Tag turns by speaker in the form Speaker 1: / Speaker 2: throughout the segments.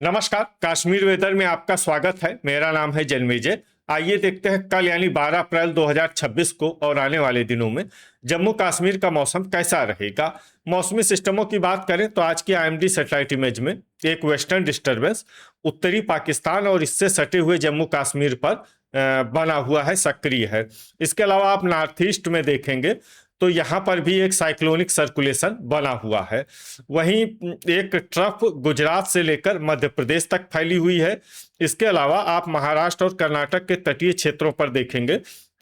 Speaker 1: नमस्कार, कश्मीर वेदर में आपका स्वागत है। मेरा नाम है जन्मेजय। आइए देखते हैं कल यानी 12 अप्रैल 2026 को और आने वाले दिनों में जम्मू कश्मीर का मौसम कैसा रहेगा। मौसमी सिस्टमों की बात करें तो आज की आईएमडी सैटेलाइट इमेज में एक वेस्टर्न डिस्टरबेंस उत्तरी पाकिस्तान और इससे सटे हुए जम्मू कश्मीर पर बना हुआ है, सक्रिय है। इसके अलावा आप नॉर्थ ईस्ट में देखेंगे तो यहाँ पर भी एक साइक्लोनिक सर्कुलेशन बना हुआ है। वहीं एक ट्रफ गुजरात से लेकर मध्य प्रदेश तक फैली हुई है। इसके अलावा आप महाराष्ट्र और कर्नाटक के तटीय क्षेत्रों पर देखेंगे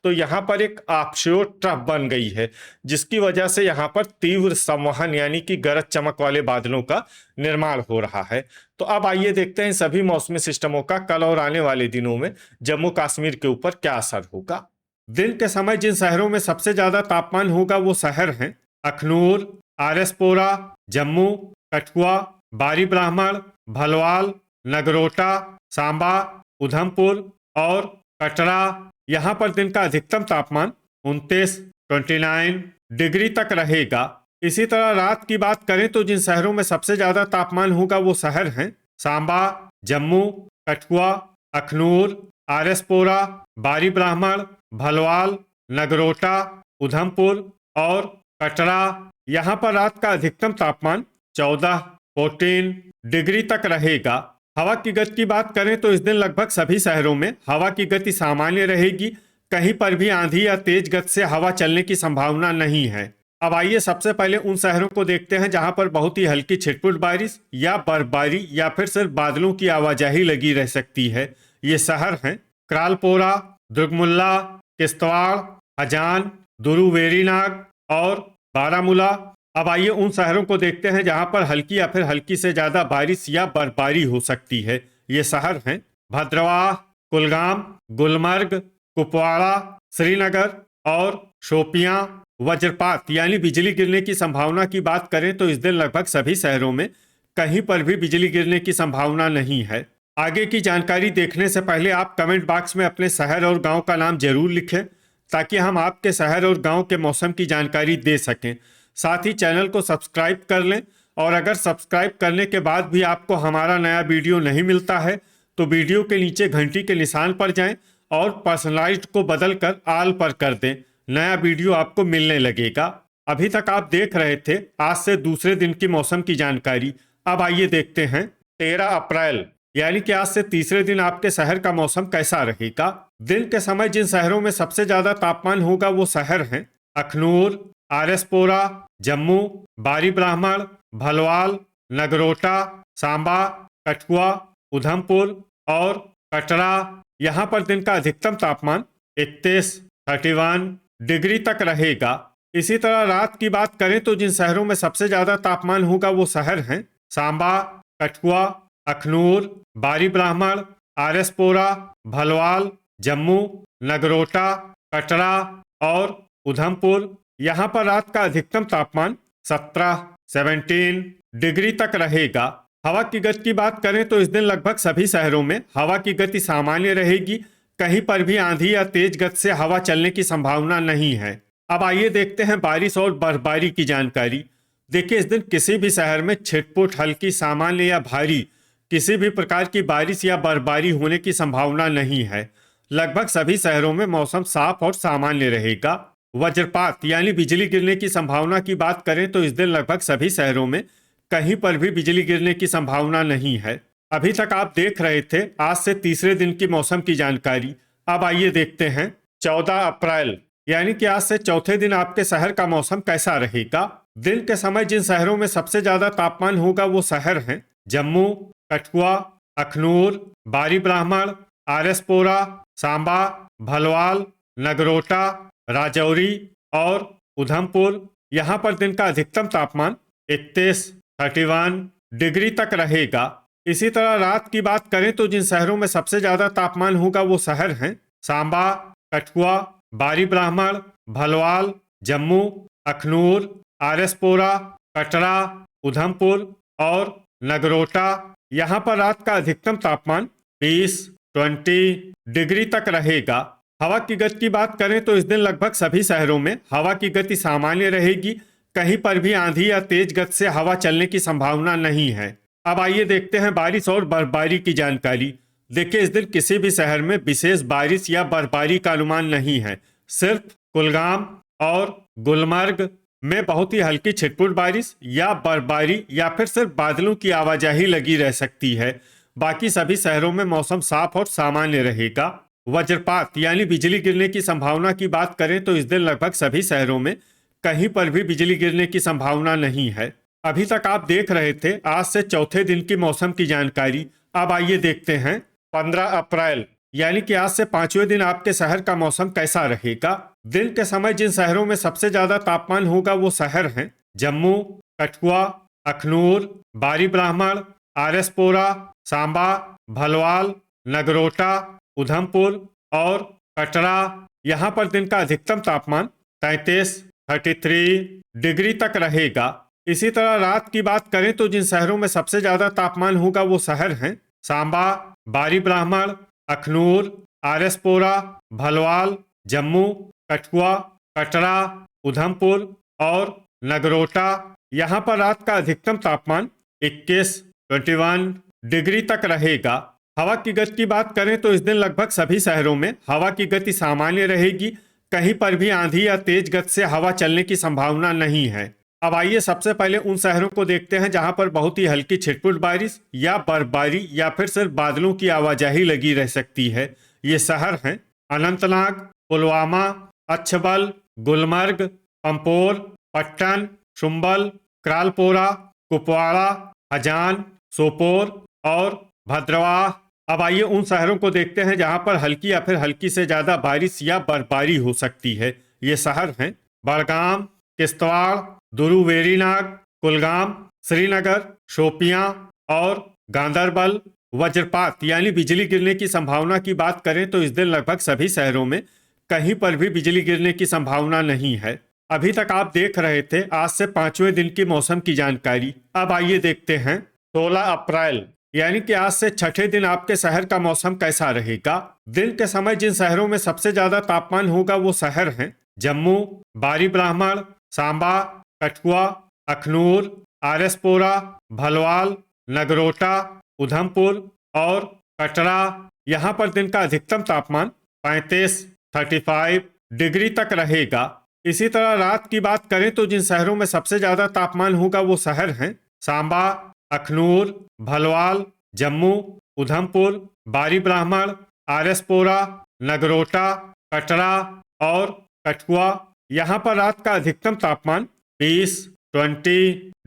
Speaker 1: तो यहाँ पर एक ऑफशोर ट्रफ बन गई है, जिसकी वजह से यहाँ पर तीव्र संवहन यानी कि गरज चमक वाले बादलों का निर्माण हो रहा है। तो अब आइए देखते हैं सभी मौसमी सिस्टमों का कल और आने वाले दिनों में जम्मू कश्मीर के ऊपर क्या असर होगा। दिन के समय जिन शहरों में सबसे ज्यादा तापमान होगा वो शहर हैं अखनूर, आरएसपोरा, जम्मू, कठुआ, बारी ब्राह्मण, भलवाल, नगरोटा, सांबा, उधमपुर और कटरा। यहाँ पर दिन का अधिकतम तापमान 29 डिग्री तक रहेगा। इसी तरह रात की बात करें तो जिन शहरों में सबसे ज्यादा तापमान होगा वो शहर हैं सांबा, जम्मू, कठुआ, अखनूर, आरएसपोरा, बारी ब्राह्मण, भलवाल, नगरोटा, उधमपुर और कटरा। यहाँ पर रात का अधिकतम तापमान 14 डिग्री तक रहेगा। हवा की गति की बात करें तो इस दिन लगभग सभी शहरों में हवा की गति सामान्य रहेगी। कहीं पर भी आंधी या तेज गति से हवा चलने की संभावना नहीं है। अब आइए सबसे पहले उन शहरों को देखते हैं जहां पर बहुत ही हल्की छिटपुट बारिश या बर्फबारी या फिर सिर्फ बादलों की आवाजाही लगी रह सकती है। ये शहर हैं क्रालपोरा, दुर्गमुल्ला, किश्तवाड़, हजान, दुरू वेरीनाग और बारामूला। अब आइए उन शहरों को देखते हैं जहां पर हल्की या फिर हल्की से ज्यादा बारिश या बर्फबारी हो सकती है। ये शहर हैं भद्रवाह, कुलगाम, गुलमर्ग, कुपवाड़ा, श्रीनगर और शोपियां। वज्रपात यानी बिजली गिरने की संभावना की बात करें तो इस दिन लगभग सभी शहरों में कहीं पर भी बिजली गिरने की संभावना नहीं है। आगे की जानकारी देखने से पहले आप कमेंट बॉक्स में अपने शहर और गांव का नाम जरूर लिखें, ताकि हम आपके शहर और गांव के मौसम की जानकारी दे सकें। साथ ही चैनल को सब्सक्राइब कर लें, और अगर सब्सक्राइब करने के बाद भी आपको हमारा नया वीडियो नहीं मिलता है तो वीडियो के नीचे घंटी के निशान पर जाएं और पर्सनलाइज्ड को बदलकर ऑल पर कर दें। नया वीडियो आपको मिलने लगेगा। अभी तक आप देख रहे थे आज से दूसरे दिन की मौसम की जानकारी। अब आइए देखते हैं 13 अप्रैल यानी कि आज से तीसरे दिन आपके शहर का मौसम कैसा रहेगा। दिन के समय जिन शहरों में सबसे ज्यादा तापमान होगा वो शहर हैं अखनूर, आरएसपोरा, जम्मू, बारी ब्राह्मण, भलवाल, नगरोटा, सांबा, कठुआ, उधमपुर और कटरा। यहाँ पर दिन का अधिकतम तापमान 31 डिग्री तक रहेगा। इसी तरह रात की बात करें तो जिन शहरों में सबसे ज्यादा तापमान होगा वो शहर हैं सांबा, कठुआ, अखनूर, बारी ब्राह्मण, आरएसपोरा, भलवाल, जम्मू, नगरोटा, कटरा और उधमपुर। यहाँ पर रात का अधिकतम तापमान 17 डिग्री तक रहेगा। हवा की गति की बात करें तो इस दिन लगभग सभी शहरों में हवा की गति सामान्य रहेगी। कहीं पर भी आंधी या तेज गति से हवा चलने की संभावना नहीं है। अब आइए देखते हैं बारिश और बर्फबारी की जानकारी। देखिए, इस दिन किसी भी शहर में छिटपुट, हल्की, सामान्य या भारी किसी भी प्रकार की बारिश या बर्फबारी होने की संभावना नहीं है। लगभग सभी शहरों में मौसम साफ और सामान्य रहेगा। वज्रपात यानी बिजली गिरने की संभावना की बात करें तो इस दिन लगभग सभी शहरों में कहीं पर भी बिजली गिरने की संभावना नहीं है। अभी तक आप देख रहे थे आज से तीसरे दिन की मौसम की जानकारी। अब आइए देखते हैं 14 अप्रैल यानी कि आज से चौथे दिन आपके शहर का मौसम कैसा रहेगा। दिन के समय जिन शहरों में सबसे ज्यादा तापमान होगा वो शहर हैं जम्मू, कठुआ, अखनूर, बारी ब्राह्मण, आरएसपोरा, सांबा, भलवाल, नगरोटा, राजौरी और उधमपुर। यहाँ पर दिन का अधिकतम तापमान 31 डिग्री तक रहेगा। इसी तरह रात की बात करें तो जिन शहरों में सबसे ज्यादा तापमान होगा वो शहर हैं सांबा, कठुआ, बारी ब्राह्मण, भलवाल, जम्मू, अखनूर, आरएसपोरा, कटरा, उधमपुर और नगरोटा। यहाँ पर रात का अधिकतम तापमान 20 डिग्री तक रहेगा। हवा की गति की बात करें तो इस दिन लगभग सभी शहरों में हवा की गति सामान्य रहेगी। कहीं पर भी आंधी या तेज गति से हवा चलने की संभावना नहीं है। अब आइए देखते हैं बारिश और बर्फबारी की जानकारी। देखिए, इस दिन किसी भी शहर में विशेष बारिश या बर्फबारी का अनुमान नहीं है। सिर्फ कुलगाम और गुलमर्ग में बहुत ही हल्की छिटपुट बारिश या बर्फबारी या फिर सिर्फ बादलों की आवाजाही लगी रह सकती है। बाकी सभी शहरों में मौसम साफ और सामान्य रहेगा। वज्रपात यानी बिजली गिरने की संभावना की बात करें तो इस दिन लगभग सभी शहरों में कहीं पर भी बिजली गिरने की संभावना नहीं है। अभी तक आप देख रहे थे आज से चौथे दिन की मौसम की जानकारी। अब आइए देखते हैं 15 अप्रैल यानी कि आज से पांचवें दिन आपके शहर का मौसम कैसा रहेगा। दिन के समय जिन शहरों में सबसे ज्यादा तापमान होगा वो शहर हैं जम्मू, कठुआ, अखनूर, बारी ब्राह्मण, आरएसपोरा, सांबा, भलवाल, नगरोटा, उधमपुर और कटरा। यहाँ पर दिन का अधिकतम तापमान 33 डिग्री तक रहेगा। इसी तरह रात की बात करें तो जिन शहरों में सबसे ज्यादा तापमान होगा वो शहर हैं सांबा, बारी ब्राह्मण, अखनूर, आरएसपोरा, भलवाल, जम्मू, कठुआ, कटरा, उधमपुर और नगरोटा। यहाँ पर रात का अधिकतम तापमान 21 डिग्री तक रहेगा। हवा की गति की बात करें तो इस दिन लगभग सभी शहरों में हवा की गति सामान्य रहेगी। कहीं पर भी आंधी या तेज गति से हवा चलने की संभावना नहीं है। अब आइए सबसे पहले उन शहरों को देखते हैं जहां पर बहुत ही हल्की छिटपुट बारिश या बर्फबारी या फिर सिर्फ बादलों की आवाजाही लगी रह सकती है। ये शहर हैं अनंतनाग, पुलवामा, अच्छबल, गुलमर्ग, पंपोर, पट्टन, शुम्बल, क्रालपोरा, कुपवाड़ा, हजान, सोपोर और भद्रवाह। अब आइए उन शहरों को देखते हैं जहां पर हल्की या फिर हल्की से ज्यादा बारिश या बर्फबारी हो सकती है। ये शहर हैं बड़गाम, किश्तवाड़, दुरुवेरीनाग, कुलगाम, श्रीनगर, शोपियां और गांदरबल। वज्रपात यानी बिजली गिरने की संभावना की बात करें तो इस दिन लगभग सभी शहरों में कहीं पर भी बिजली गिरने की संभावना नहीं है। अभी तक आप देख रहे थे आज से पांचवें दिन की मौसम की जानकारी। अब आइए देखते हैं 16 अप्रैल यानी कि आज से छठे दिन आपके शहर का मौसम कैसा रहेगा। दिन के समय जिन शहरों में सबसे ज्यादा तापमान होगा वो शहर हैं जम्मू, बारी ब्राह्मण, सांबा, कठुआ, अखनूर, आरएसपोरा, भलवाल, नगरोटा, उधमपुर और कटरा। यहाँ पर दिन का अधिकतम तापमान 35 डिग्री तक रहेगा। इसी तरह रात की बात करें तो जिन शहरों में सबसे ज्यादा तापमान होगा वो शहर हैं सांबा, अखनूर, भलवाल, जम्मू, उधमपुर, बारी ब्राह्मण, आरएसपोरा, नगरोटा, कटरा और कठुआ। यहाँ पर रात का अधिकतम तापमान 20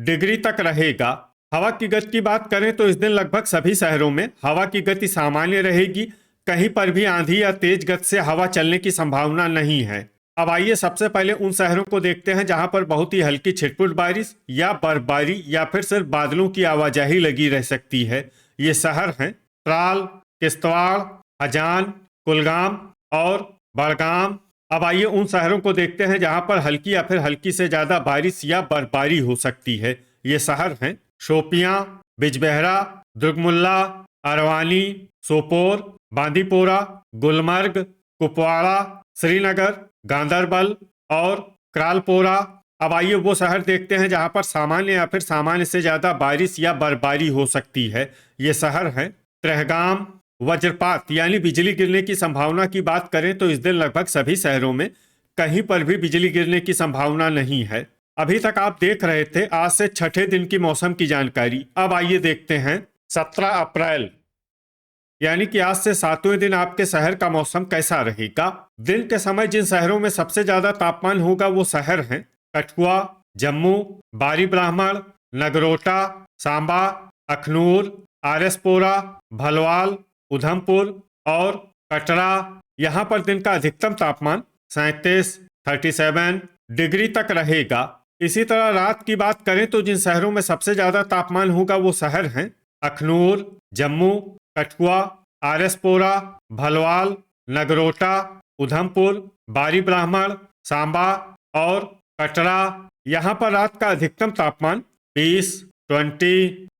Speaker 1: डिग्री तक रहेगा। हवा की गति की बात करें तो इस दिन लगभग सभी शहरों में हवा की गति सामान्य रहेगी। कहीं पर भी आंधी या तेज गति से हवा चलने की संभावना नहीं है। अब आइए सबसे पहले उन शहरों को देखते हैं जहां पर बहुत ही हल्की छिटपुट बारिश या बर्फबारी या फिर सिर्फ बादलों की आवाजाही लगी रह सकती है। ये शहर हैं त्राल, किश्तवाड़, हजान, कुलगाम और बड़गाम। अब आइए उन शहरों को देखते हैं जहां पर हल्की या फिर हल्की से ज्यादा बारिश या बर्फबारी हो सकती है। ये शहर हैं शोपियां, बिजबेहरा, दुर्गमुल्ला, अरवानी, सोपोर, बांदीपोरा, गुलमर्ग, कुपवाड़ा, श्रीनगर, गांदरबल और क्रालपोरा। अब आइए वो शहर देखते हैं जहां पर सामान्य या फिर सामान्य से ज्यादा बारिश या बर्फबारी हो सकती है। ये शहर हैं त्रेहगाम। वज्रपात यानी बिजली गिरने की संभावना की बात करें तो इस दिन लगभग सभी शहरों में कहीं पर भी बिजली गिरने की संभावना नहीं है। अभी तक आप देख रहे थे आज से छठे दिन की मौसम की जानकारी। अब आइए देखते हैं 17 अप्रैल यानी कि आज से सातवें दिन आपके शहर का मौसम कैसा रहेगा। दिन के समय जिन शहरों में सबसे ज्यादा तापमान होगा वो शहर हैं कठुआ, जम्मू, बारी ब्राह्मण, नगरोटा, सांबा, अखनूर, आरएसपोरा, भलवाल, उधमपुर और कटरा। यहाँ पर दिन का अधिकतम तापमान 37 डिग्री तक रहेगा। इसी तरह रात की बात करें तो जिन शहरों में सबसे ज्यादा तापमान होगा वो शहर हैं अखनूर, जम्मू, कठुआ, आरएसपोरा, भलवाल, नगरोटा, उधमपुर, बारी ब्राह्मण, सांबा और कटरा। यहाँ पर रात का अधिकतम तापमान 20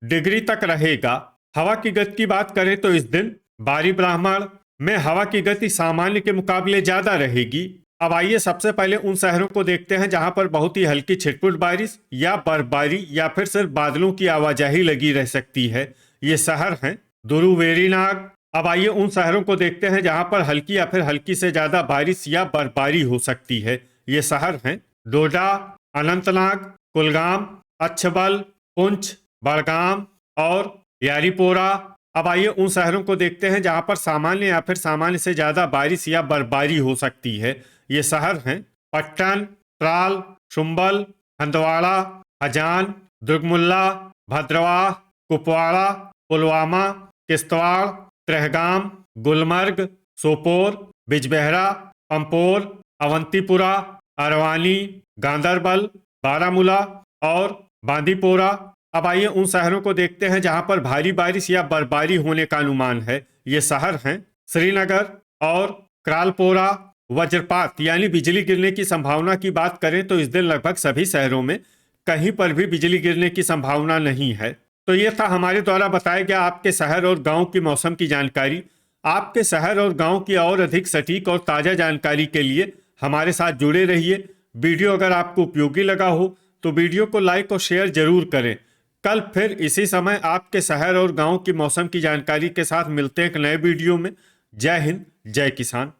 Speaker 1: डिग्री तक रहेगा। हवा की गति की बात करें तो इस दिन बारी ब्राह्मण में हवा की गति सामान्य के मुकाबले ज्यादा रहेगी। अब आइए सबसे पहले उन शहरों को देखते हैं जहां पर बहुत ही हल्की छिटपुट बारिश या बर्फबारी या फिर सिर्फ बादलों की आवाजाही लगी रह सकती है। ये शहर हैं दुरु वेरीनाग। अब आइए उन शहरों को देखते हैं जहां पर हल्की या फिर हल्की से ज्यादा बारिश या बर्फबारी हो सकती है। ये शहर हैं डोडा, अनंतनाग, कुलगाम, अच्छबल, पुंछ, बड़गाम और यारीपोरा। अब आइए उन शहरों को देखते हैं जहां पर सामान्य या फिर सामान्य से ज्यादा बारिश या बर्फबारी हो सकती है। ये शहर हैं पट्टन, त्राल, शुम्बल, हंदवाड़ा, हजान, दुर्गमुल्ला, भद्रवाह, कुपवाड़ा, पुलवामा, किश्तवाड़, त्रेहगाम, गुलमर्ग, सोपोर, बिजबेहरा, पंपोर, अवंतीपुरा, अरवानी, गांदरबल, बारामूला और बांदीपोरा। अब आइए उन शहरों को देखते हैं जहां पर भारी बारिश या बर्फबारी होने का अनुमान है। ये शहर हैं श्रीनगर और क्रालपोरा। वज्रपात यानी बिजली गिरने की संभावना की बात करें तो इस दिन लगभग सभी शहरों में कहीं पर भी बिजली गिरने की संभावना नहीं है। तो ये था हमारे द्वारा बताया गया आपके शहर और गांव की मौसम की जानकारी। आपके शहर और गांव की और अधिक सटीक और ताज़ा जानकारी के लिए हमारे साथ जुड़े रहिए। वीडियो अगर आपको उपयोगी लगा हो तो वीडियो को लाइक और शेयर जरूर करें। कल फिर इसी समय आपके शहर और गांव की मौसम की जानकारी के साथ मिलते हैं एक नए वीडियो में। जय हिंद, जय किसान।